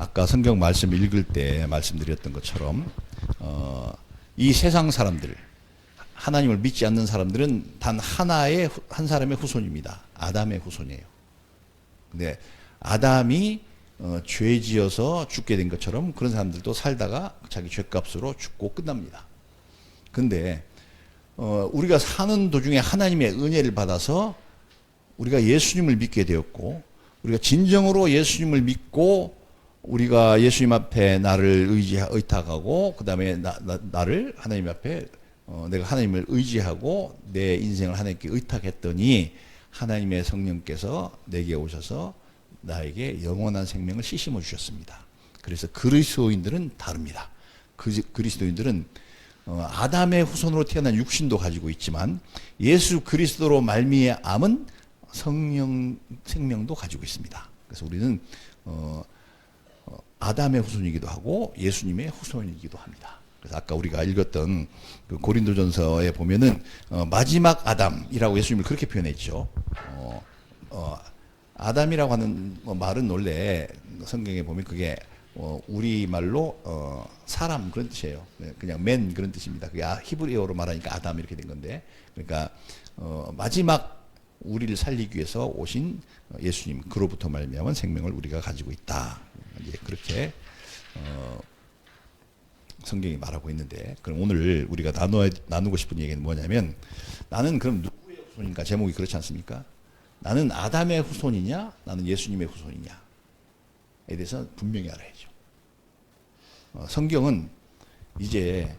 아까 성경 말씀 읽을 때 말씀드렸던 것처럼 이 세상 사람들, 하나님을 믿지 않는 사람들은 단 하나의 한 사람의 후손입니다. 아담의 후손이에요. 근데 아담이 죄지어서 죽게 된 것처럼 그런 사람들도 살다가 자기 죄값으로 죽고 끝납니다. 근데 우리가 사는 도중에 하나님의 은혜를 받아서 우리가 예수님을 믿게 되었고, 우리가 진정으로 예수님을 믿고 우리가 예수님 앞에 나를 의탁하고 그 다음에 나를 하나님 앞에 내가 하나님을 의지하고 내 인생을 하나님께 의탁했더니 하나님의 성령께서 내게 오셔서 나에게 영원한 생명을 시심어 주셨습니다. 그래서 그리스도인들은 다릅니다. 그리스도인들은 아담의 후손으로 태어난 육신도 가지고 있지만 예수 그리스도로 말미암은 성령 생명도 가지고 있습니다. 그래서 우리는 아담의 후손이기도 하고 예수님의 후손이기도 합니다. 그래서 아까 우리가 읽었던 그 고린도전서에 보면은 마지막 아담이라고 예수님을 그렇게 표현했죠. 아담이라고 하는 말은 원래 성경에 보면 그게 우리 말로 사람 그런 뜻이에요. 그냥 맨 그런 뜻입니다. 그게 히브리어로 말하니까 아담 이렇게 된 건데, 그러니까 마지막 우리를 살리기 위해서 오신 예수님, 그로부터 말미암은 생명을 우리가 가지고 있다. 이제 그렇게 성경이 말하고 있는데, 그럼 오늘 우리가 나누고 싶은 얘기는 뭐냐면, 나는 그럼 누구의 후손인가? 제목이 그렇지 않습니까? 나는 아담의 후손이냐? 나는 예수님의 후손이냐에 대해서 분명히 알아야죠. 성경은 이제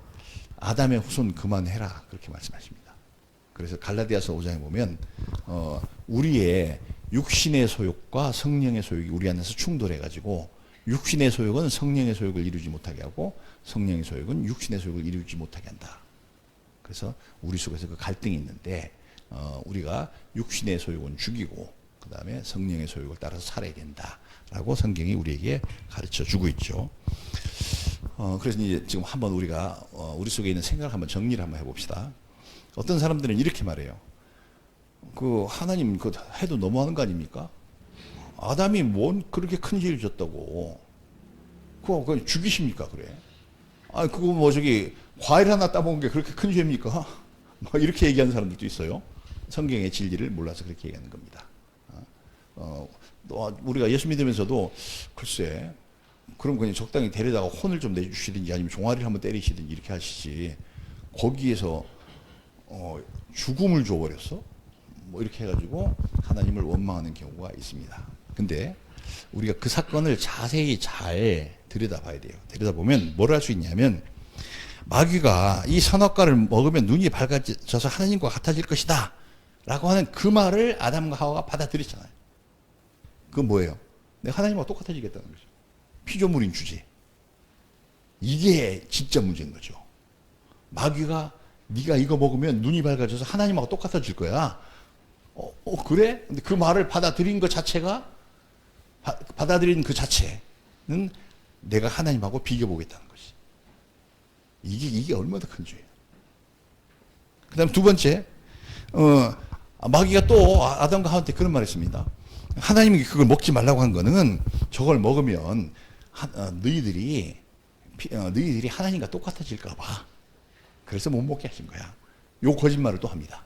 아담의 후손 그만해라 그렇게 말씀하십니다. 그래서 갈라디아서 5장에 보면 우리의 육신의 소욕과 성령의 소욕이 우리 안에서 충돌해가지고 육신의 소욕은 성령의 소욕을 이루지 못하게 하고 성령의 소욕은 육신의 소욕을 이루지 못하게 한다. 그래서 우리 속에서 그 갈등이 있는데 우리가 육신의 소욕은 죽이고 그 다음에 성령의 소욕을 따라서 살아야 된다라고 성경이 우리에게 가르쳐 주고 있죠. 그래서 이제 지금 한번 우리가 우리 속에 있는 생각을 한번 정리를 한번 해봅시다. 어떤 사람들은 이렇게 말해요. 그 하나님 그 해도 너무하는 거 아닙니까? 아담이 뭔 그렇게 큰 죄를 졌다고 그거 죽이십니까? 그래. 아 그거 뭐 저기 과일 하나 따먹은 게 그렇게 큰 죄입니까? 뭐 이렇게 얘기하는 사람들도 있어요. 성경의 진리를 몰라서 그렇게 얘기하는 겁니다. 우리가 예수 믿으면서도 글쎄 그럼 그냥 적당히 데려다가 혼을 좀 내주시든지 아니면 종아리를 한번 때리시든지 이렇게 하시지 거기에서 죽음을 줘버렸어? 뭐 이렇게 해가지고 하나님을 원망하는 경우가 있습니다. 근데 우리가 그 사건을 자세히 잘 들여다봐야 돼요. 들여다보면 뭘 할 수 있냐면 마귀가 이 선악과를 먹으면 눈이 밝아져서 하나님과 같아질 것이다 라고 하는 그 말을 아담과 하와가 받아들였잖아요. 그건 뭐예요? 내가 하나님과 똑같아지겠다는 거죠. 피조물인 주제. 이게 진짜 문제인 거죠. 마귀가 네가 이거 먹으면 눈이 밝아져서 하나님하고 똑같아질 거야. 그래? 근데 그 말을 받아들인 것 자체가 받아들인 그 자체는 내가 하나님하고 비교보겠다는 것이. 이게 얼마나 큰 죄예요. 그 다음 두 번째, 마귀가 또 아담과 하와한테 그런 말을 했습니다. 하나님이 그걸 먹지 말라고 한 거는 저걸 먹으면 너희들이 하나님과 똑같아질까 봐. 그래서 못 먹게 하신 거야. 요 거짓말을 또 합니다.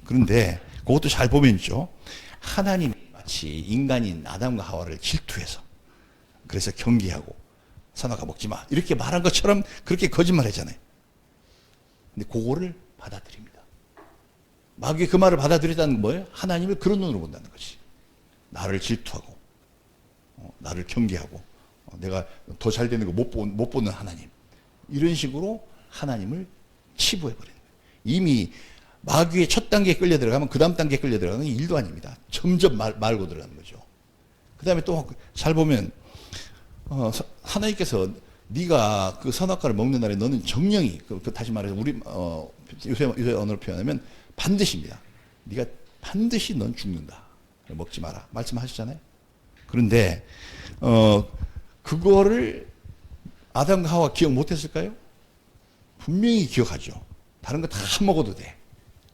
그런데 그것도 잘 보면 있죠. 하나님이 마치 인간인 아담과 하와를 질투해서 그래서 경계하고 선악과 먹지 마 이렇게 말한 것처럼 그렇게 거짓말하잖아요. 근데 그거를 받아들입니다. 마귀의 그 말을 받아들였다는 건 뭐예요? 하나님을 그런 눈으로 본다는 거지. 나를 질투하고 나를 경계하고 내가 더 잘 되는 거 못 보는 하나님 이런 식으로 하나님을 치부해버리는 거예요. 이미 마귀의 첫 단계에 끌려 들어가면 그 다음 단계에 끌려 들어가는 게 일도 아닙니다. 점점 말고 들어가는 거죠. 그 다음에 또 잘 보면 하나님께서 네가 그 선악과를 먹는 날에 너는 정령이 다시 말해서 우리 요새 언어로 표현하면 반드시입니다. 네가 반드시 넌 죽는다. 먹지 마라. 말씀하셨잖아요. 그런데 그거를 아담과 하와 기억 못했을까요? 분명히 기억하죠. 다른 거 다 먹어도 돼.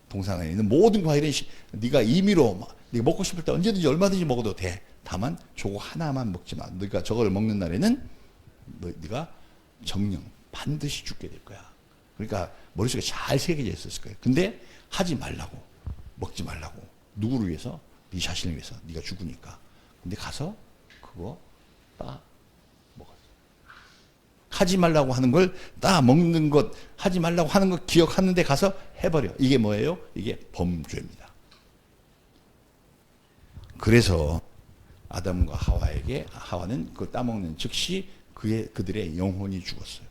동산 안에 있는 모든 과일은 네가 임의로 네가 먹고 싶을 때 언제든지 얼마든지 먹어도 돼. 다만 저거 하나만 먹지 마. 네가 저걸 먹는 날에는 네가 정령 반드시 죽게 될 거야. 그러니까 머릿속에 잘 새겨져 있었을 거예요. 근데 하지 말라고, 먹지 말라고. 누구를 위해서? 네 자신을 위해서. 네가 죽으니까. 근데 가서 그거 따 먹었어. 하지 말라고 하는 걸 따 먹는 것, 하지 말라고 하는 것 기억하는데 가서 해버려. 이게 뭐예요? 이게 범죄입니다. 그래서 아담과 하와는 그걸 따먹는 즉시 그들의 영혼이 죽었어요.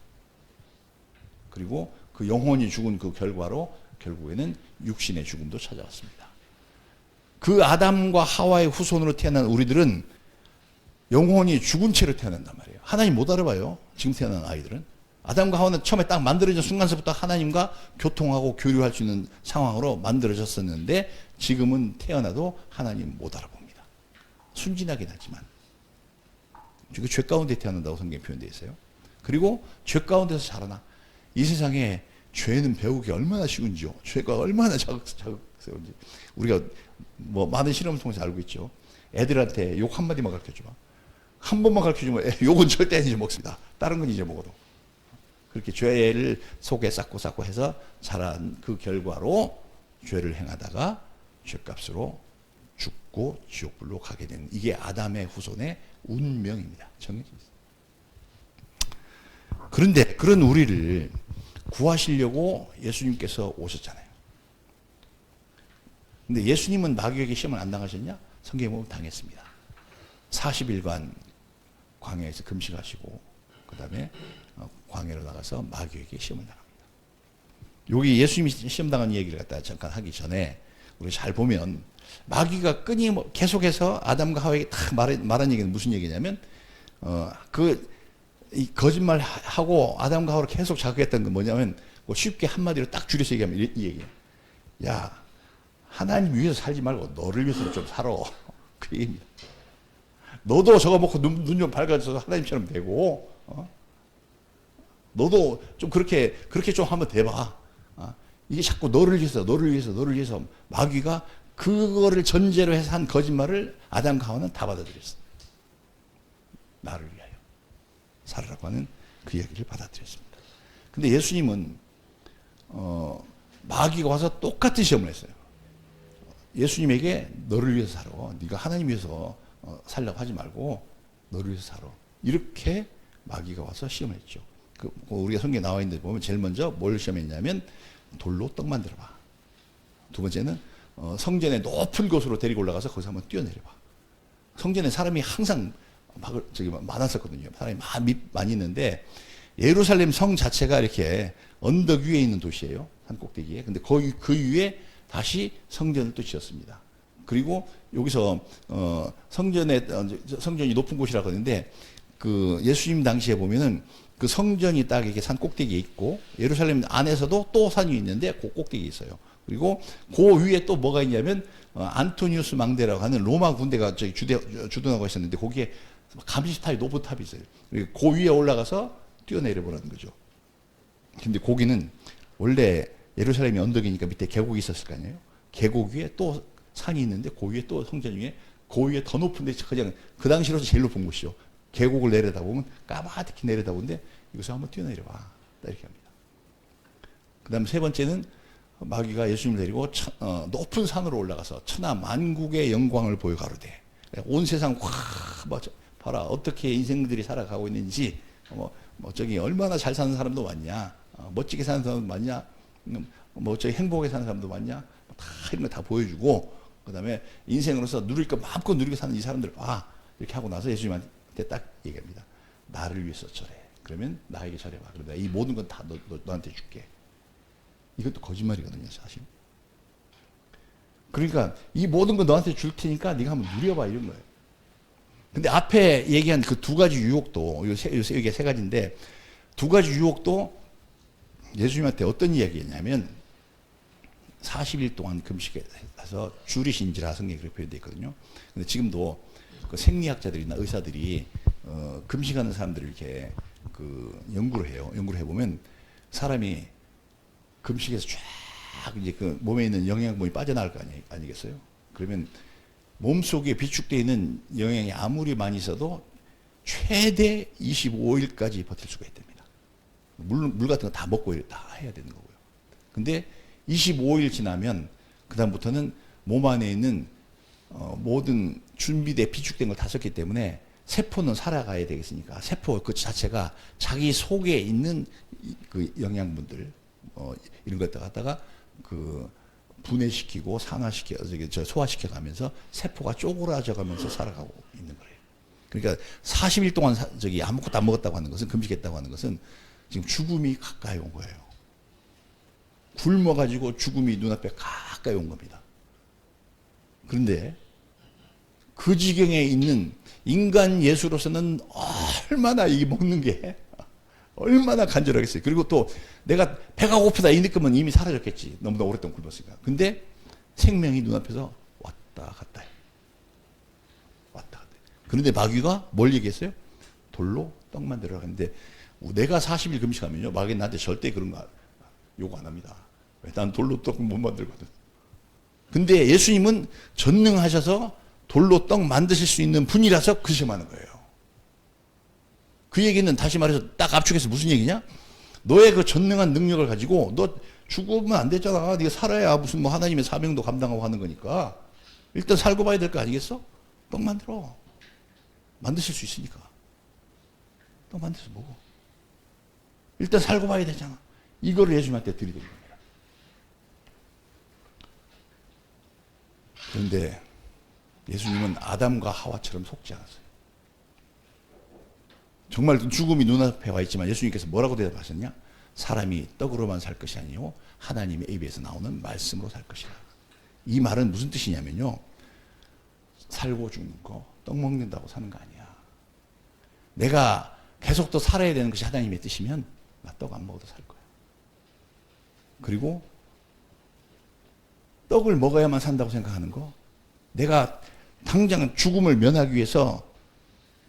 그리고 그 영혼이 죽은 그 결과로 결국에는 육신의 죽음도 찾아왔습니다. 그 아담과 하와의 후손으로 태어난 우리들은 영혼이 죽은 채로 태어난단 말이에요. 하나님 못 알아봐요. 지금 태어난 아이들은. 아담과 하와는 처음에 딱 만들어진 순간서부터 하나님과 교통하고 교류할 수 있는 상황으로 만들어졌었는데 지금은 태어나도 하나님 못 알아봅니다. 순진하긴 하지만. 그 죄 가운데 태어난다고 성경에 표현되어 있어요. 그리고 죄 가운데서 자라나. 이 세상에 죄는 배우기 얼마나 쉬운지요. 죄가 얼마나 자극스러운지. 우리가 뭐 많은 실험을 통해서 알고 있죠. 애들한테 욕 한마디만 가르쳐줘. 한 번만 가르쳐주면 욕은 절대 안 잊어먹습니다. 다른 건 잊어먹어도. 그렇게 죄를 속에 쌓고 해서 자란 그 결과로 죄를 행하다가 죄값으로 죽고 지옥불로 가게 되는 이게 아담의 후손의 운명입니다. 정해져 있습니다. 그런데 그런 우리를 구하시려고 예수님께서 오셨잖아요. 근데 예수님은 마귀에게 시험을 안 당하셨냐? 성경에 보면 당했습니다. 40일간 광야에서 금식하시고 그 다음에 광야로 나가서 마귀에게 시험을 당합니다. 여기 예수님이 시험 당한 얘기를 갖다 잠깐 하기 전에 우리 잘 보면 마귀가 계속해서 아담과 하와에게 다 말한 얘기는 무슨 얘기냐면 이 거짓말하고 아담과 하와를 계속 자극했던 건 뭐냐면 쉽게 한마디로 딱 줄여서 얘기하면 이 얘기예요. 야, 하나님 위해서 살지 말고 너를 위해서 좀 살아. 그 얘기입니다. 너도 저거 먹고 눈 좀 밝아져서 하나님처럼 되고, 너도 좀 그렇게 좀 한번 돼봐. 이게 자꾸 너를 위해서 마귀가 그거를 전제로 해서 한 거짓말을 아담과 하와는 다 받아들였어. 나를 위하여 살으라고 하는 그 이야기를 받아들였습니다. 근데 예수님은 마귀가 와서 똑같은 시험을 했어요. 예수님에게 너를 위해서 살아. 네가 하나님 위해서 살려고 하지 말고 너를 위해서 살아. 이렇게 마귀가 와서 시험을 했죠. 우리가 성경에 나와 있는데 보면 제일 먼저 뭘 시험했냐면 돌로 떡 만들어봐. 두 번째는 성전의 높은 곳으로 데리고 올라가서 거기서 한번 뛰어내려봐. 성전에 사람이 항상 많았었거든요. 사람이 많이 있는데 예루살렘 성 자체가 이렇게 언덕 위에 있는 도시예요. 산 꼭대기에. 근데 거기 그 위에 다시 성전을 또 지었습니다. 그리고 여기서 성전이 높은 곳이라고 하는데 그 예수님 당시에 보면은 그 성전이 딱 이렇게 산 꼭대기에 있고 예루살렘 안에서도 또 산이 있는데 그 꼭대기에 있어요. 그리고 그 위에 또 뭐가 있냐면 안토니우스 망대라고 하는 로마 군대가 저기 주둔하고 있었는데 거기에 감시탑이 높은 탑이 있어요. 그리고 그 위에 올라가서 뛰어내려 보라는 거죠. 근데 거기는 원래 예루살렘이 언덕이니까 밑에 계곡이 있었을 거 아니에요. 계곡 위에 또 산이 있는데 그 위에 또 성전 위에 그 위에 더 높은 데 그냥 그 당시로서 제일 높은 곳이죠. 계곡을 내려다보면 까마득히 내려다보는데 이것을 한번 뛰어내려봐. 이렇게 합니다. 그 다음 세 번째는 마귀가 예수님을 데리고 높은 산으로 올라가서 천하 만국의 영광을 보여 가로되 온 세상 봐라 어떻게 인생들이 살아가고 있는지 저기 얼마나 잘 사는 사람도 많냐 멋지게 사는 사람도 많냐 저기 행복하게 사는 사람도 많냐 다 이런 거 다 보여주고 그 다음에 인생으로서 누릴 거 마음껏 누리게 사는 이 사람들 봐 이렇게 하고 나서 예수님한테 딱 얘기합니다. 나를 위해서 절해. 그러면 나에게 절해봐. 그러다 이 모든 건 다 너한테 줄게. 이것도 거짓말이거든요, 사실. 그러니까 이 모든 거 너한테 줄 테니까 네가 한번 누려봐 이런 거예요. 근데 앞에 얘기한 그 두 가지 유혹도 이게 세 가지인데 두 가지 유혹도 예수님한테 어떤 이야기였냐면 40일 동안 금식해서 줄이신지라 성경에 그렇게 표현되어 있거든요. 근데 지금도 그 생리학자들이나 의사들이 금식하는 사람들을 이렇게 연구를 해요. 연구를 해보면 사람이 금식에서 쫙 이제 그 몸에 있는 영양분이 빠져나갈 거 아니겠어요? 그러면 몸속에 비축되어 있는 영양이 아무리 많이 있어도 최대 25일까지 버틸 수가 있답니다. 물 같은 거 다 먹고 다 해야 되는 거고요. 근데 25일 지나면 그다음부터는 몸 안에 있는 모든 준비돼 비축된 걸 다 썼기 때문에 세포는 살아가야 되겠으니까 세포 그 자체가 자기 속에 있는 그 영양분들 이런 것들 갖다가 그 분해시키고 소화시켜 가면서 세포가 쪼그라져 가면서 살아가고 있는 거예요. 그러니까 40일 동안 아무것도 안 먹었다고 하는 것은, 금식했다고 하는 것은 지금 죽음이 가까이 온 거예요. 굶어가지고 죽음이 눈앞에 가까이 온 겁니다. 그런데 그 지경에 있는 인간 예수로서는 얼마나 이 먹는 게 얼마나 간절하겠어요. 그리고 또 내가 배가 고프다 이 느낌은 이미 사라졌겠지. 너무나 오랫동안 굶었으니까. 근데 생명이 눈앞에서 왔다 갔다 해. 왔다 갔다 해. 그런데 마귀가 뭘 얘기했어요? 돌로 떡 만들어라 했는데 내가 40일 금식하면요, 마귀는 나한테 절대 그런 거 요구 안 합니다. 왜? 난 돌로 떡 못 만들거든. 근데 예수님은 전능하셔서 돌로 떡 만드실 수 있는 분이라서 그 시험하는 거예요. 그 얘기는 다시 말해서 딱 압축해서 무슨 얘기냐? 너의 그 전능한 능력을 가지고 너 죽으면 안 되잖아. 네가 살아야 무슨 뭐 하나님의 사명도 감당하고 하는 거니까 일단 살고 봐야 될 거 아니겠어? 떡 만들어. 만드실 수 있으니까. 떡 만들어서 먹어. 일단 살고 봐야 되잖아. 이거를 예수님한테 들이대는 겁니다. 그런데 예수님은 아담과 하와처럼 속지 않았어요. 정말 죽음이 눈앞에 와 있지만 예수님께서 뭐라고 대답하셨냐? 사람이 떡으로만 살 것이 아니요 하나님의 입에서 나오는 말씀으로 살 것이라. 이 말은 무슨 뜻이냐면요, 살고 죽는 거, 떡 먹는다고 사는 거 아니야. 내가 계속 또 살아야 되는 것이 하나님의 뜻이면 나 떡 안 먹어도 살 거야. 그리고 떡을 먹어야만 산다고 생각하는 거, 내가 당장 죽음을 면하기 위해서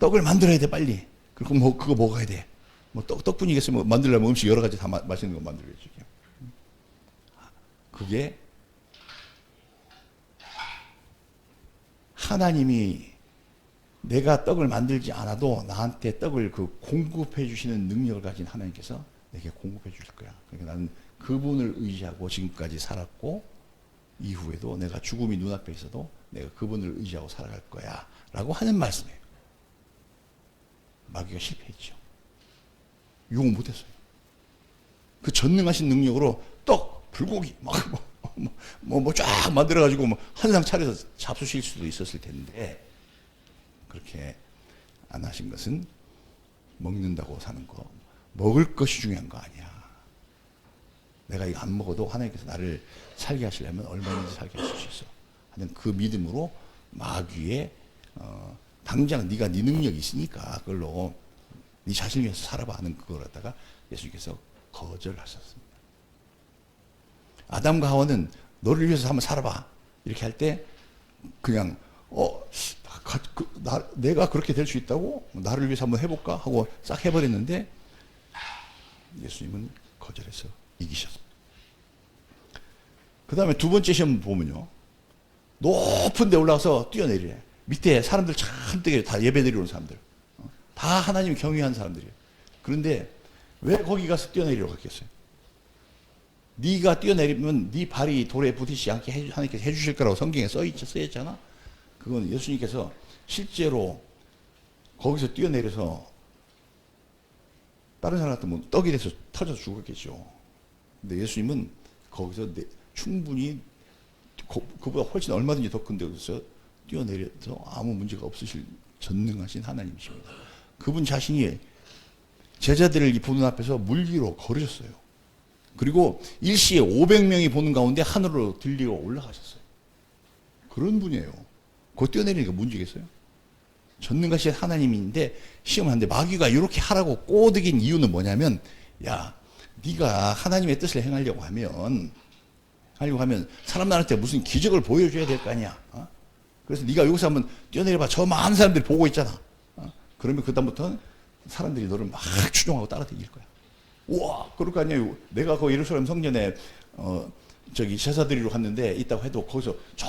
떡을 만들어야 돼, 빨리. 그리고 그거 먹어야 돼. 떡뿐이겠어요. 만들려면 음식 여러 가지 다 맛있는 거 만들겠죠. 그게 하나님이 내가 떡을 만들지 않아도 나한테 떡을 공급해 주시는 능력을 가진 하나님께서 내게 공급해 주실 거야. 그러니까 나는 그분을 의지하고 지금까지 살았고, 이후에도 내가 죽음이 눈앞에 있어도 내가 그분을 의지하고 살아갈 거야 라고 하는 말씀이에요. 마귀가 실패했죠. 유혹 못했어요. 그 전능하신 능력으로 떡, 불고기 쫙 만들어가지고 한상 차려서 잡수실 수도 있었을 텐데 그렇게 안 하신 것은 먹는다고 사는 거, 먹을 것이 중요한 거 아니야. 내가 이거 안 먹어도 하나님께서 나를 살게 하시려면 얼마든지 살게 하실 수 있어 하는 그 믿음으로 마귀의 당장 네가 네 능력이 있으니까 그걸로 네 자신을 위해서 살아봐 하는 그걸 갖다가 예수님께서 거절하셨습니다. 아담과 하와는 너를 위해서 한번 살아봐 이렇게 할 때 그냥 내가 그렇게 될 수 있다고? 나를 위해서 한번 해볼까? 하고 싹 해버렸는데 예수님은 거절해서 이기셨습니다. 그 다음에 두 번째 시험 보면요, 높은 데 올라가서 뛰어내리래. 밑에 사람들 참되게 다 예배 드리러 온 사람들, 다 하나님 경외하는 사람들이에요. 그런데 왜 거기 가서 뛰어내리려고 했겠어요? 네가 뛰어내리면 네 발이 돌에 부딪히지 않게 하나님께서 해주실 거라고 성경에 써있잖아. 그건 예수님께서 실제로 거기서 뛰어내려서 다른 사람 같으면 떡이 돼서 터져서 죽었겠죠. 근데 예수님은 거기서 충분히 그보다 훨씬 얼마든지 더 큰 데서 뛰어내려서 아무 문제가 없으실 전능하신 하나님이십니다. 그분 자신이 제자들을 보는 앞에서 물 위로 걸으셨어요. 그리고 일시에 500명이 보는 가운데 하늘로 들리고 올라가셨어요. 그런 분이에요. 그 뛰어내리니까 문제겠어요? 전능하신 하나님인데 시험하는데 마귀가 이렇게 하라고 꼬드긴 이유는 뭐냐면, 야, 네가 하나님의 뜻을 행하려고 하면 사람들한테 무슨 기적을 보여줘야 될 거 아니야. 그래서 네가 여기서 한번 뛰어내려봐. 저 많은 사람들이 보고 있잖아. 그러면 그다음부터는 사람들이 너를 막 추종하고 따라다닐 거야. 우와, 그럴 거 아니에요. 내가 그 예루살렘 성전에 저기 제사드리러 갔는데 있다고 해도 거기서 저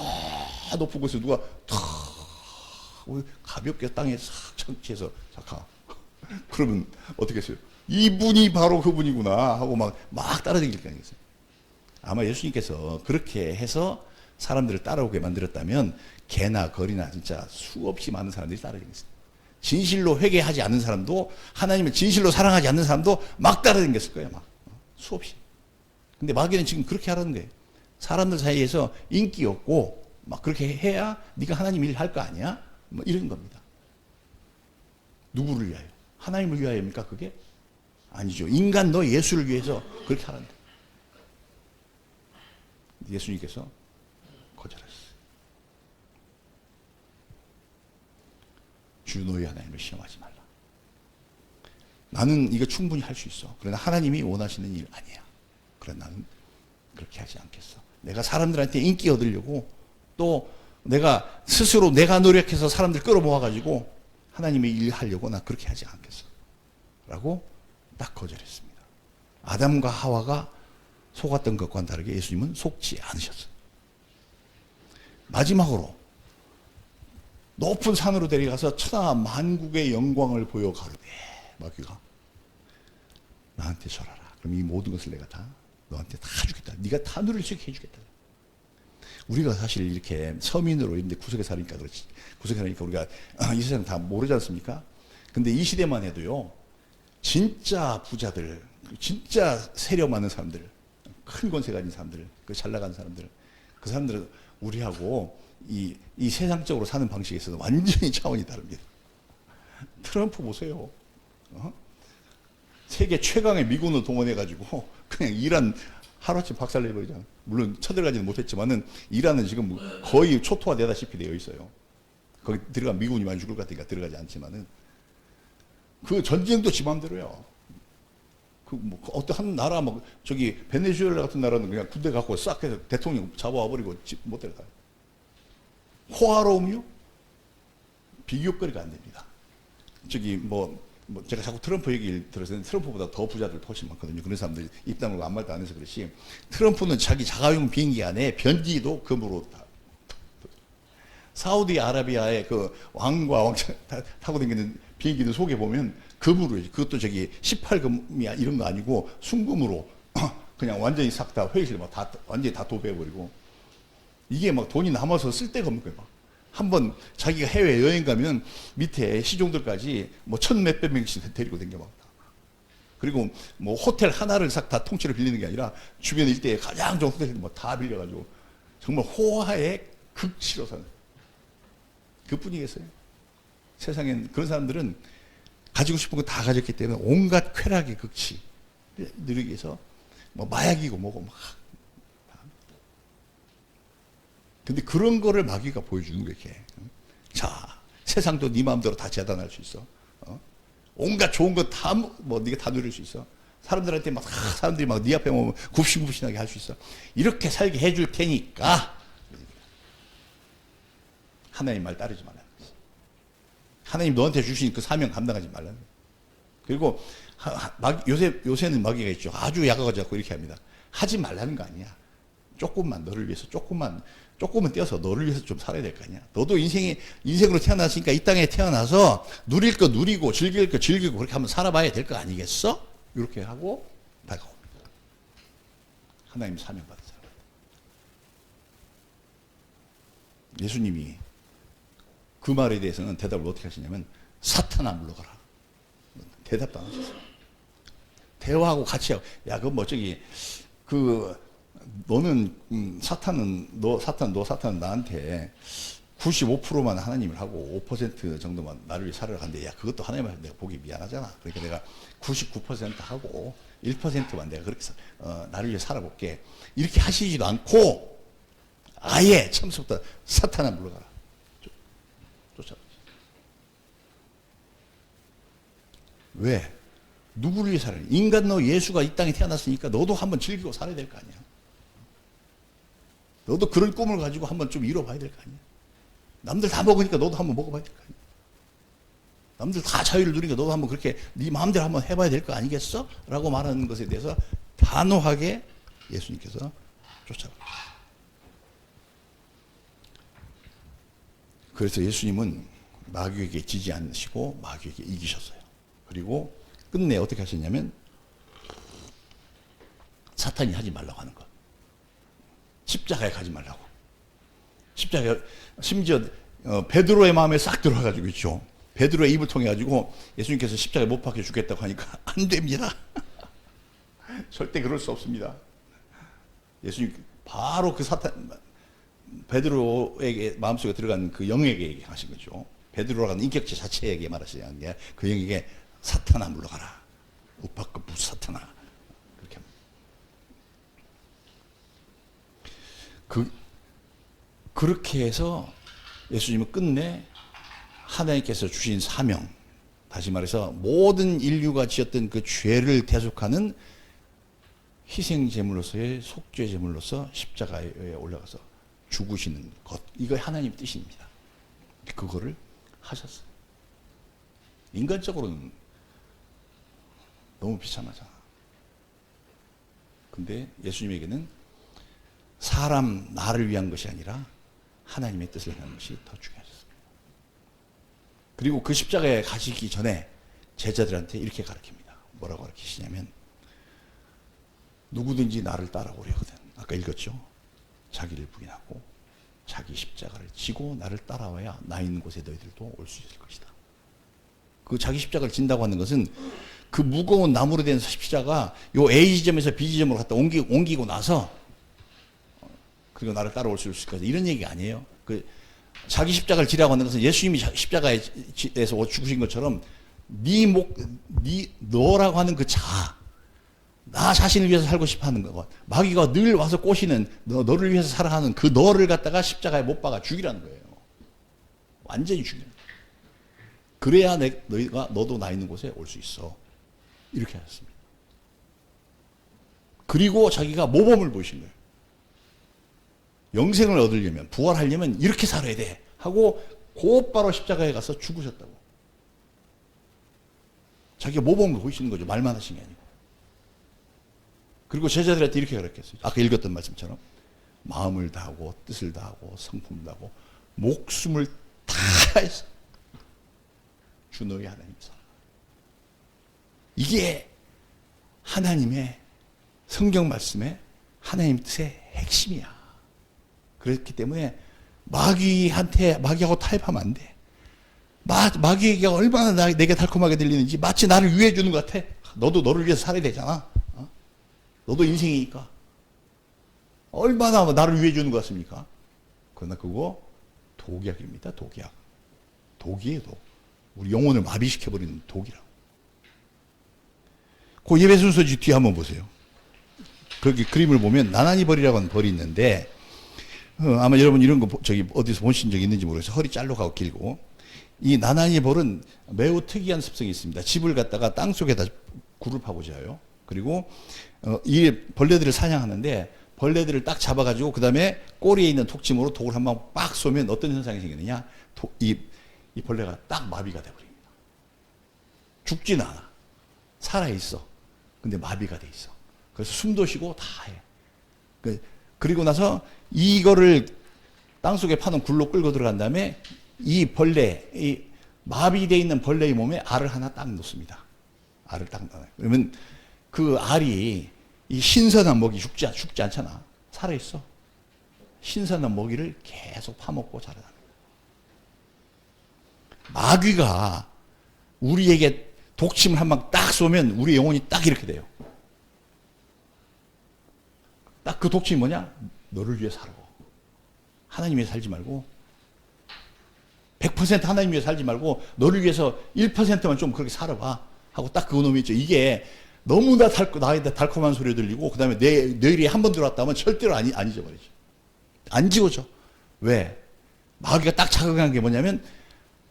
높은 곳에서 누가 탁 가볍게 땅에 싹 착지해서 잠깐 그러면 어떻게 했어요? 이분이 바로 그분이구나 하고 막 따라다닐 거 아니겠어요? 아마 예수님께서 그렇게 해서 사람들을 따라오게 만들었다면 개나 거리나 진짜 수없이 많은 사람들이 따라다녔어요. 진실로 회개하지 않는 사람도, 하나님을 진실로 사랑하지 않는 사람도 막 따라다녔을 거예요. 막 수없이. 근데 마귀는 지금 그렇게 하라는 거예요. 사람들 사이에서 인기 없고 막 그렇게 해야 네가 하나님 일 할 거 아니야? 뭐 이런 겁니다. 누구를 위하여? 하나님을 위하여입니까 그게? 아니죠. 인간 너 예수를 위해서 그렇게 하라는 거예요. 예수님께서 거절했어요. 주 너희 하나님을 시험하지 말라. 나는 이거 충분히 할 수 있어. 그러나 하나님이 원하시는 일 아니야. 그러나 나는 그렇게 하지 않겠어. 내가 사람들한테 인기 얻으려고 또 내가 스스로 내가 노력해서 사람들 끌어모아가지고 하나님의 일 하려고 나 그렇게 하지 않겠어. 라고 딱 거절했습니다. 아담과 하와가 속았던 것과는 다르게 예수님은 속지 않으셨어요. 마지막으로 높은 산으로 데려가서 천하 만국의 영광을 보여 가로되 마귀가 나한테 절하라. 그럼 이 모든 것을 내가 다 너한테 다 주겠다. 네가 다 누릴 수 있게 해주겠다. 우리가 사실 이렇게 서민으로 있는데 구석에 사니까 그렇지. 구석에 사니까 우리가 이 세상 다 모르지 않습니까? 근데 이 시대만 해도요. 진짜 부자들, 진짜 세력 많은 사람들, 큰 권세 가진 사람들, 그 잘 나간 사람들, 그 사람들은 우리하고 이 세상적으로 사는 방식에 있어서 완전히 차원이 다릅니다. 트럼프 보세요. 세계 최강의 미군을 동원해가지고 그냥 이란 하루아침 박살내버리잖아. 물론 쳐들어가지는 못했지만은 이란은 지금 거의 초토화되다시피 되어 있어요. 거기 들어가면 미군이 많이 죽을 것 같으니까 들어가지 않지만은 그 전쟁도 지 맘대로요. 뭐 어떤 한 나라 막 저기 베네수엘라 같은 나라는 그냥 군대 갖고 싹 해서 대통령 잡아와버리고 못 데려가요. 호화로움이요? 비교거리가 안 됩니다. 저기 뭐 제가 자꾸 트럼프 얘기를 들어서 트럼프보다 더 부자들 훨씬 많거든요. 그런 사람들 입 다물고 아무 말도 안 해서 그렇지. 트럼프는 자기 자가용 비행기 안에 변기도 금으로 다. 사우디아라비아의 그 왕과 왕자 타고 다니는 비행기들 속에 보면 금으로, 그것도 저기 18금이야 이런 거 아니고 순금으로 그냥 완전히 싹 다 회의실 막 다 완전히 다 도배해버리고 이게 막 돈이 남아서 쓸 데가 없는 거예요. 막. 한번 자기가 해외 여행 가면 밑에 시종들까지 뭐 천 몇백 명씩 데리고 다녀 막. 그리고 뭐 호텔 하나를 싹 다 통째로 빌리는 게 아니라 주변 일대에 가장 좋은 호텔을 뭐 다 빌려가지고 정말 호화의 극치로 사는 그뿐이겠어요. 세상엔 그런 사람들은 가지고 싶은 거 다 가졌기 때문에 온갖 쾌락의 극치 누리기 위해서 뭐 마약이고 뭐고 막. 근데 그런 거를 마귀가 보여주는 거예요. 이렇게. 자, 세상도 네 마음대로 다 재단할 수 있어. 온갖 좋은 거 다 뭐 네가 다 누릴 수 있어. 사람들한테 막 사람들이 막 네 앞에 오면 굽신굽신하게 할 수 있어. 이렇게 살게 해줄 테니까 하나님 말 따르지 말라는 거지. 하나님 너한테 주신 그 사명 감당하지 말라는 거지. 그리고 요새는 마귀가 있죠. 아주 약아가지고 이렇게 합니다. 하지 말라는 거 아니야. 조금만 너를 위해서 조금은 떼어서 너를 위해서 좀 살아야 될 거 아니야. 너도 인생으로 태어났으니까 이 땅에 태어나서 누릴 거 누리고 즐길 거 즐기고 그렇게 한번 살아봐야 될 거 아니겠어? 이렇게 하고 다가옵니다. 하나님 사명 받은 사람. 예수님이 그 말에 대해서는 대답을 어떻게 하시냐면 사탄아 물러가라. 대답도 안 하셨어요. 대화하고 같이 하고 야 그건 뭐 저기 너는 사탄은 나한테 95%만 하나님을 하고 5% 정도만 나를 위해 살아라 하는데 야 그것도 하나님한테 내가 보기 미안하잖아. 그러니까 내가 99% 하고 1%만 내가 그렇게 나를 위해 살아볼게. 이렇게 하시지도 않고 아예 처음부터 사탄아 물러가라. 쫓아가지. 왜? 누구를 위해 살아야 돼? 인간 너 예수가 이 땅에 태어났으니까 너도 한번 즐기고 살아야 될 거 아니야. 너도 그런 꿈을 가지고 한번 좀 이뤄봐야 될 거 아니야. 남들 다 먹으니까 너도 한번 먹어봐야 될 거 아니야. 남들 다 자유를 누리니까 너도 한번 그렇게 네 마음대로 한번 해봐야 될 거 아니겠어? 라고 말하는 것에 대해서 단호하게 예수님께서 쫓아가. 그래서 예수님은 마귀에게 지지 않으시고 마귀에게 이기셨어요. 그리고 끝내 어떻게 하셨냐면 사탄이 하지 말라고 하는 것. 십자가에 가지 말라고. 십자가에 심지어 베드로의 마음에 싹 들어와가지고 있죠. 베드로의 입을 통해 가지고 예수님께서 십자가에 못 박혀 죽겠다고 하니까 안 됩니다. 절대 그럴 수 없습니다. 예수님 바로 그 사탄 베드로에게 마음속에 들어간 그 영에게 얘기하신 거죠. 베드로라는 인격체 자체에게 말하시는 게 그 영에게 사탄아 물러가라. 우파급 부사탄아. 그렇게 그렇게 해서 예수님은 끝내 하나님께서 주신 사명, 다시 말해서 모든 인류가 지었던 그 죄를 대속하는 희생제물로서의 속죄제물로서 십자가에 올라가서 죽으시는 것, 이거 하나님 뜻입니다. 그거를 하셨어요. 인간적으로는 너무 비참하잖아. 근데 예수님에게는 사람 나를 위한 것이 아니라 하나님의 뜻을 위한 것이 더 중요하셨습니다. 그리고 그 십자가에 가시기 전에 제자들한테 이렇게 가르칩니다. 뭐라고 가르치시냐면 누구든지 나를 따라오려거든. 아까 읽었죠? 자기를 부인하고 자기 십자가를 지고 나를 따라와야 나 있는 곳에 너희들도 올 수 있을 것이다. 그 자기 십자가를 진다고 하는 것은 그 무거운 나무로 된 십자가 요 A 지점에서 B 지점으로 갖다 옮기고 나서 그리고 나를 따라올 수 있을 것이다. 이런 얘기가 아니에요. 그 자기 십자가를 지라고 하는 것은 예수님이 십자가에서 죽으신 것처럼 너라고 하는 그 자아, 나 자신을 위해서 살고 싶어 하는 것. 마귀가 늘 와서 꼬시는 너를 위해서 살아가는 그 너를 갖다가 십자가에 못 박아 죽이라는 거예요. 완전히 죽이는 거예요. 그래야 너도 나 있는 곳에 올 수 있어. 이렇게 하셨습니다. 그리고 자기가 모범을 보이신 거예요. 영생을 얻으려면, 부활하려면 이렇게 살아야 돼 하고 곧바로 십자가에 가서 죽으셨다고. 자기가 모범을 보이시는 거죠. 말만 하신 게 아니고. 그리고 제자들한테 이렇게 가르쳤어요. 아까 읽었던 말씀처럼 마음을 다하고 뜻을 다하고 성품을 다하고 목숨을 다해서 주 너희 하나님 살아. 이게 하나님의 성경 말씀의 하나님 뜻의 핵심이야. 그렇기 때문에 마귀하고 타협하면 안 돼. 마귀에게 얼마나 내게 달콤하게 들리는지 마치 나를 위해 주는 것 같아. 너도 너를 위해서 살아야 되잖아. 너도 인생이니까. 얼마나 나를 위해 주는 것 같습니까? 그러나 그거 독약입니다. 독약. 독이에요. 독. 우리 영혼을 마비시켜버리는 독이라고. 그 예배 순서지 뒤에 한번 보세요. 거기 그림을 보면 나나니 벌이라고 하는 벌이 있는데 아마 여러분 이런 거 어디서 보신 적 있는지 모르겠어요. 허리 잘로 가고 길고. 이 나나니 벌은 매우 특이한 습성이 있습니다. 집을 갖다가 땅 속에다 굴을 파고 자요. 그리고 이 벌레들을 사냥하는데 벌레들을 딱 잡아가지고 그 다음에 꼬리에 있는 톡침으로 독을 한 방 빡 쏘면 어떤 현상이 생기느냐? 이 벌레가 딱 마비가 돼버립니다. 죽지는 않아. 살아있어. 근데 마비가 돼 있어. 그래서 숨도 쉬고 다 해. 그리고 나서 이거를 땅속에 파는 굴로 끌고 들어간 다음에 이 마비되어 있는 벌레의 몸에 알을 하나 딱 놓습니다. 알을 딱 넣어요. 그러면 그 알이 이 신선한 먹이 죽지 않잖아. 살아있어. 신선한 먹이를 계속 파먹고 자라납니다. 마귀가 우리에게 독침을 한 방 딱 쏘면 우리 영혼이 딱 이렇게 돼요. 딱 그 독침이 뭐냐? 너를 위해 살아. 하나님 위해 살지 말고 100% 하나님 위해 살지 말고 너를 위해서 1%만 좀 그렇게 살아봐 하고 딱 그 놈이 있죠. 이게 너무나 나에다 달콤한 소리 들리고 그 다음에 내 뇌리에 한 번 들어왔다면 절대로 안 잊어버리죠. 안 지워져. 왜? 마귀가 딱 자극한 게 뭐냐면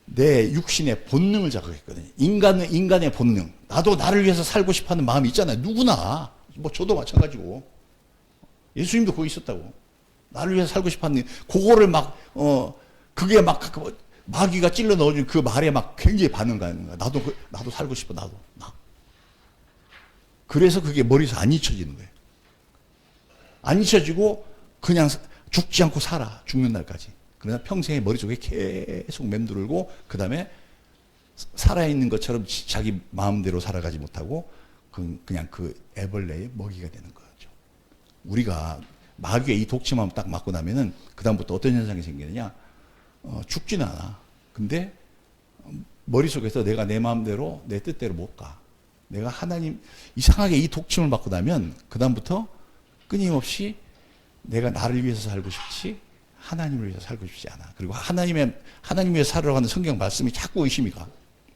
내 육신의 본능을 자극했거든요. 인간의 본능. 나도 나를 위해서 살고 싶어하는 마음이 있잖아요. 누구나. 뭐 저도 마찬가지고. 예수님도 거기 있었다고. 나를 위해서 살고 싶어하는 그거를 그게 마귀가 찔러 넣어준 그 말에 막 굉장히 반응하는 거야. 나도 살고 싶어. 나. 그래서 그게 머리에서 안 잊혀지는 거예요. 안 잊혀지고 그냥 죽지 않고 살아. 죽는 날까지. 그러나 평생에 머릿속에 계속 맴돌고 그 다음에 살아있는 것처럼 자기 마음대로 살아가지 못하고 그냥 그 애벌레의 먹이가 되는 거죠. 우리가 마귀의 이 독침함 딱 맞고 나면은 그 다음부터 어떤 현상이 생기느냐? 죽지는 않아. 근데 머릿속에서 내가 내 마음대로 내 뜻대로 못 가. 내가 하나님 이상하게 이 독침을 받고 나면 그 다음부터 끊임없이 내가 나를 위해서 살고 싶지 하나님을 위해서 살고 싶지 않아. 그리고 하나님 위해서 살으라고 하는 성경 말씀이 자꾸 의심이 가.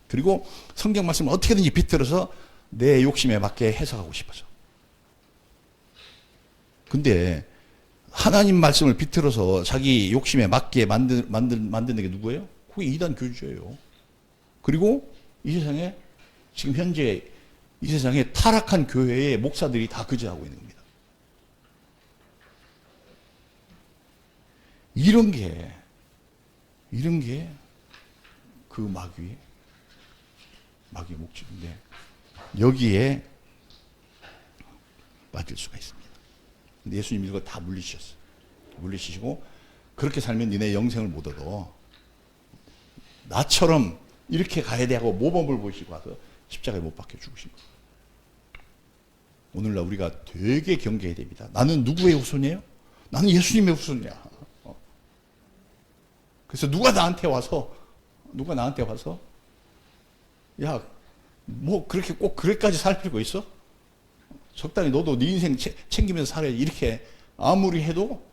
그리고 성경 말씀을 어떻게든지 비틀어서 내 욕심에 맞게 해석하고 싶어서. 근데 하나님 말씀을 비틀어서 자기 욕심에 맞게 만드는 게 누구예요? 그게 이단 교주예요. 그리고 이 세상에 지금 현재 이 세상에 타락한 교회의 목사들이 다 그지하고 있는 겁니다. 이런 게 그 마귀의 목적인데 여기에 빠질 수가 있습니다. 근데 예수님이 이거 다 물리치셨어요. 물리치시고 그렇게 살면 니네 영생을 못 얻어. 나처럼 이렇게 가야 돼 하고 모범을 보이시고 와서 십자가에 못 박혀 죽으신 거예요. 오늘날 우리가 되게 경계해야 됩니다. 나는 누구의 후손이에요? 나는 예수님의 후손이야. 그래서 누가 나한테 와서 야, 뭐 그렇게 꼭 그래까지 살 필요가 있어? 적당히 너도 네 인생 챙기면서 살아야지. 이렇게 아무리 해도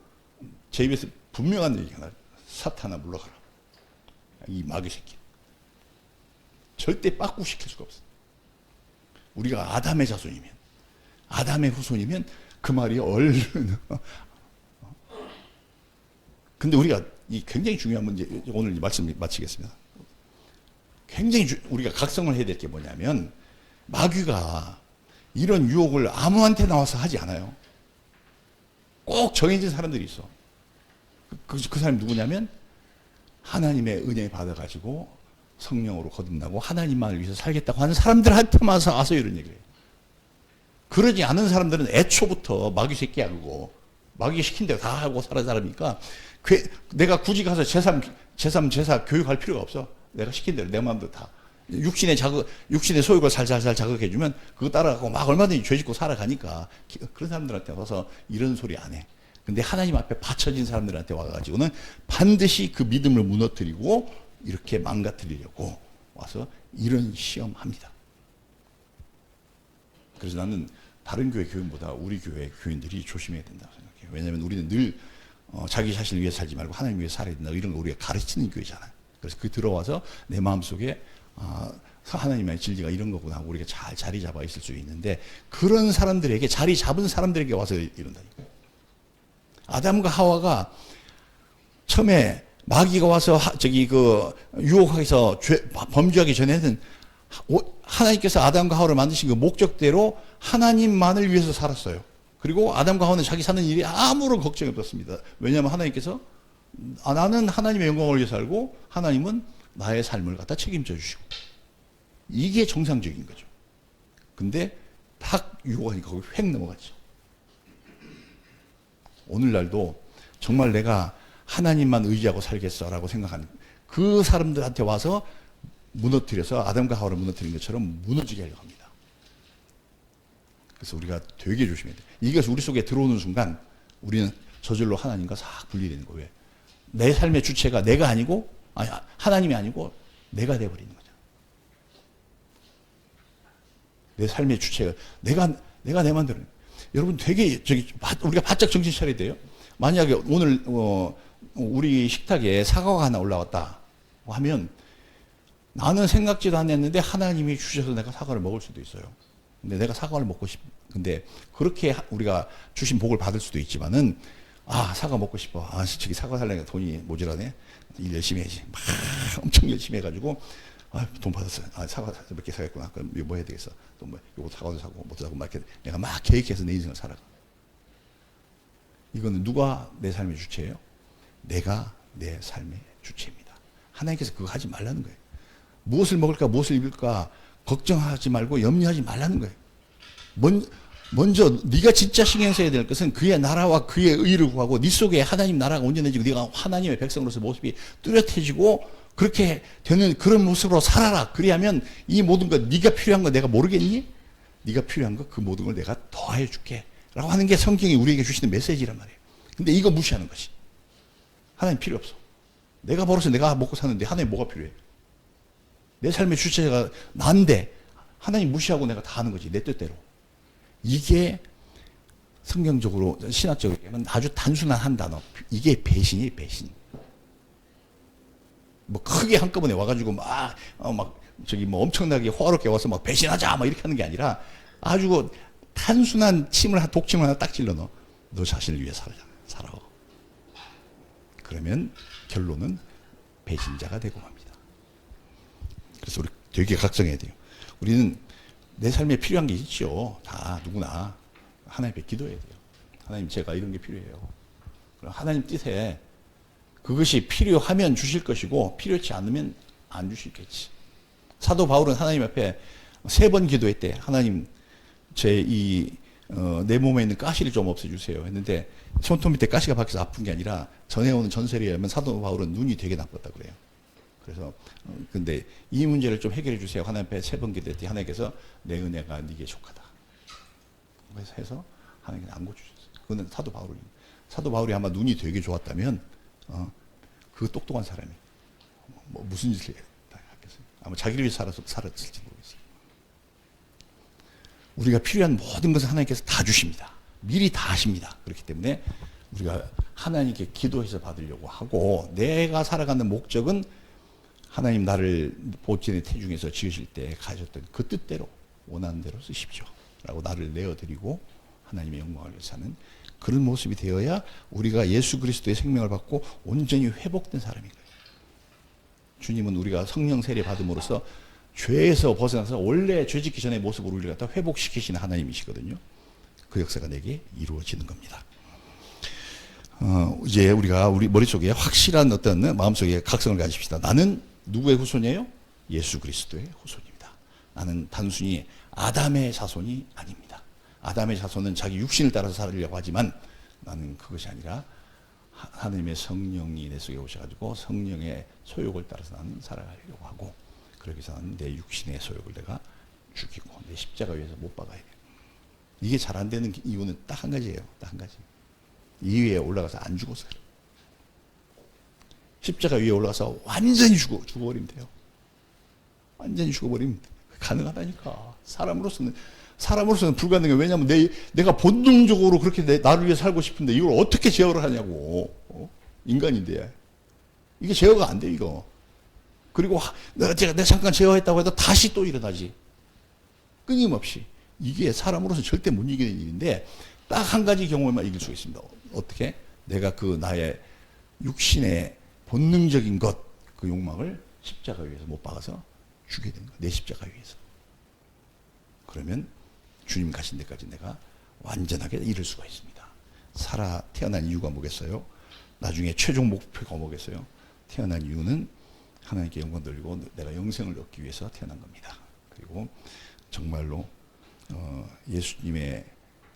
제 입에서 분명한 얘기가 나요. 사탄아 물러가라. 이 마귀 새끼. 절대 빠꾸시킬 수가 없어. 우리가 아담의 자손이면, 아담의 후손이면 그 말이 얼른. 근데 우리가 이 굉장히 중요한 문제, 오늘 말씀 마치겠습니다. 굉장히 우리가 각성을 해야 될 게 뭐냐면 마귀가 이런 유혹을 아무한테 나와서 하지 않아요. 꼭 정해진 사람들이 있어. 그 사람이 누구냐면 하나님의 은혜 받아가지고 성령으로 거듭나고 하나님만을 위해서 살겠다고 하는 사람들한테만 와서 이런 얘기를 해요. 그러지 않은 사람들은 애초부터 마귀 새끼야 그거. 마귀 시킨 대로 다 하고 살아는 사람이니까 내가 굳이 가서 제사 교육할 필요가 없어. 내가 시킨 대로 내 마음대로 다. 육신의 소욕을 살살살 자극해주면 그거 따라가고 막 얼마든지 죄 짓고 살아가니까 그런 사람들한테 와서 이런 소리 안 해. 근데 하나님 앞에 받쳐진 사람들한테 와가지고는 반드시 그 믿음을 무너뜨리고 이렇게 망가뜨리려고 와서 이런 시험합니다. 그래서 나는 다른 교회 교인보다 우리 교회 교인들이 조심해야 된다고 생각해요. 왜냐하면 우리는 늘 자기 자신을 위해 살지 말고 하나님 위해 살아야 된다. 이런 걸 우리가 가르치는 교회잖아요. 그래서 그 들어와서 내 마음속에 하나님의 진리가 이런 거구나 하고 우리가 잘 자리 잡아 있을 수 있는데 그런 사람들에게 자리 잡은 사람들에게 와서 이런다니까요. 아담과 하와가 처음에 마귀가 와서 유혹해서 범죄하기 전에는 하나님께서 아담과 하와를 만드신 그 목적대로 하나님만을 위해서 살았어요. 그리고 아담과 하와는 자기 사는 일이 아무런 걱정이 없었습니다. 왜냐하면 하나님께서 나는 하나님의 영광을 위해 살고 하나님은 나의 삶을 갖다 책임져 주시고 이게 정상적인 거죠. 근데 딱 유혹하니까 거기 획 넘어갔죠. 오늘날도 정말 내가 하나님만 의지하고 살겠어라고 생각하는 그 사람들한테 와서 무너뜨려서 아담과 하와를 무너뜨린 것처럼 무너지게 하려고 합니다. 그래서 우리가 되게 조심해야 돼요. 이것이 우리 속에 들어오는 순간 우리는 저절로 하나님과 싹 분리되는 거예요. 왜? 내 삶의 주체가 내가 아니고 하나님이 아니고 내가 돼버리는 거죠. 내 삶의 주체가 내가 내 맘대로. 여러분 되게 우리가 바짝 정신 차려야 돼요. 만약에 오늘 우리 식탁에 사과가 하나 올라왔다 하면 나는 생각지도 않았는데 하나님이 주셔서 내가 사과를 먹을 수도 있어요. 근데 내가 사과를 먹고 근데 그렇게 우리가 주신 복을 받을 수도 있지만은 사과 먹고 싶어. 저기 사과 살려니까 돈이 모자라네. 일 열심히 해야지. 막 엄청 열심히 해가지고 돈 받았어. 사과 몇 개 사겠구나. 그럼 이거 뭐 해야 되겠어. 또 뭐 이거 사과도 사고 뭐도 사고 막 이렇게 내가 막 계획해서 내 인생을 살아가. 이거는 누가 내 삶의 주체예요? 내가 내 삶의 주체입니다. 하나님께서 그거 하지 말라는 거예요. 무엇을 먹을까 무엇을 입을까 걱정하지 말고 염려하지 말라는 거예요. 먼저 네가 진짜 신경 써야 될 것은 그의 나라와 그의 의를 구하고 네 속에 하나님 나라가 온전해지고 네가 하나님의 백성으로서 모습이 뚜렷해지고 그렇게 되는 그런 모습으로 살아라. 그리하면 이 모든 것 네가 필요한 거 내가 모르겠니? 네가 필요한 거 그 모든 걸 내가 더해 줄게 라고 하는 게 성경이 우리에게 주시는 메시지란 말이에요. 근데 이거 무시하는 거지. 하나님 필요 없어. 내가 벌어서 내가 먹고 사는데 하나님 뭐가 필요해? 내 삶의 주체가 난데 하나님 무시하고 내가 다 하는 거지. 내 뜻대로. 이게 성경적으로 신학적으로 얘기하면 아주 단순한 한 단어. 이게 배신이 배신. 뭐 크게 한꺼번에 와가지고 막 저기 뭐 엄청나게 호화롭게 와서 막 배신하자 막 이렇게 하는 게 아니라 아주 단순한 독침을 하나 딱 찔러 넣어. 너 자신을 위해 살아. 그러면 결론은 배신자가 되고 맙니다. 그래서 우리 되게 각성해야 돼요. 우리는 내 삶에 필요한 게 있죠. 다 누구나 하나님 앞에 기도해야 돼요. 하나님 제가 이런 게 필요해요. 그럼 하나님 뜻에 그것이 필요하면 주실 것이고 필요치 않으면 안 주시겠지. 사도 바울은 하나님 앞에 3번 기도했대. 하나님 내 몸에 있는 가시를 좀 없애주세요 했는데 손톱 밑에 가시가 박혀서 아픈 게 아니라 전해오는 전설에 의하면 사도 바울은 눈이 되게 나빴다 그래요. 그래서 근데 이 문제를 좀 해결해 주세요. 하나님 앞에 3번 기도했더니 하나님께서 내 은혜가 네게 족하다. 그래서 해서 하나님께서 안 고쳐주셨어요. 그거는 사도 바울이 아마 눈이 되게 좋았다면 그 똑똑한 사람이 뭐 무슨 짓을 했겠어요. 아마 자기를 위해 살았을지 모르겠어요. 우리가 필요한 모든 것을 하나님께서 다 주십니다. 미리 다 하십니다. 그렇기 때문에 우리가 하나님께 기도해서 받으려고 하고 내가 살아가는 목적은 하나님 나를 보존의 태중에서 지으실 때 가졌던 그 뜻대로 원하는 대로 쓰십시오 라고 나를 내어드리고 하나님의 영광을 위해 사는 그런 모습이 되어야 우리가 예수 그리스도의 생명을 받고 온전히 회복된 사람인 거예요. 주님은 우리가 성령 세례 받음으로써 죄에서 벗어나서 원래 죄 짓기 전의 모습으로 우리를 갖다 회복시키시는 하나님이시거든요. 그 역사가 내게 이루어지는 겁니다. 이제 우리가 우리 머릿속에 확실한 어떤 마음속에 각성을 가집시다. 나는 누구의 후손이에요? 예수 그리스도의 후손입니다. 나는 단순히 아담의 자손이 아닙니다. 아담의 자손은 자기 육신을 따라서 살으려고 하지만 나는 그것이 아니라 하나님의 성령이 내 속에 오셔가지고 성령의 소욕을 따라서 나는 살아가려고 하고 그러기 위해서 나는 내 육신의 소욕을 내가 죽이고 내 십자가 위에서 못 박아야 돼요. 이게 잘 안 되는 이유는 딱 한 가지예요. 딱 한 가지. 이 위에 올라가서 안 죽어서 그래요. 십자가 위에 올라가서 완전히 죽어버리면 돼요. 완전히 죽어버리면 가능하다니까. 사람으로서는 불가능해요. 왜냐하면 내가 본능적으로 그렇게 나를 위해 살고 싶은데 이걸 어떻게 제어를 하냐고. 인간인데. 이게 제어가 안 돼, 이거. 그리고 내가 잠깐 제어했다고 해도 다시 또 일어나지. 끊임없이. 이게 사람으로서 절대 못 이기는 일인데 딱 한 가지 경우에만 이길 수 있습니다. 어떻게? 내가 그 나의 육신의 본능적인 것, 그 욕망을 십자가 위에서 못 박아서 죽게 되는 거야. 내 십자가 위에서. 그러면 주님 가신 데까지 내가 완전하게 이룰 수가 있습니다. 태어난 이유가 뭐겠어요? 나중에 최종 목표가 뭐겠어요? 태어난 이유는 하나님께 영광 돌리고 내가 영생을 얻기 위해서 태어난 겁니다. 그리고 정말로 예수님의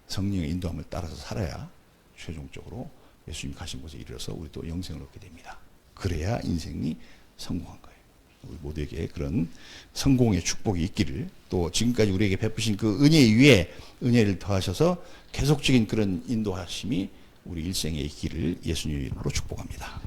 성령의 인도함을 따라서 살아야 최종적으로 예수님 가신 곳에 이르러서 우리 또 영생을 얻게 됩니다. 그래야 인생이 성공한 거예요. 우리 모두에게 그런 성공의 축복이 있기를 또 지금까지 우리에게 베푸신 그 은혜 위에 은혜를 더하셔서 계속적인 그런 인도하심이 우리 일생에 있기를 예수님 이름으로 축복합니다.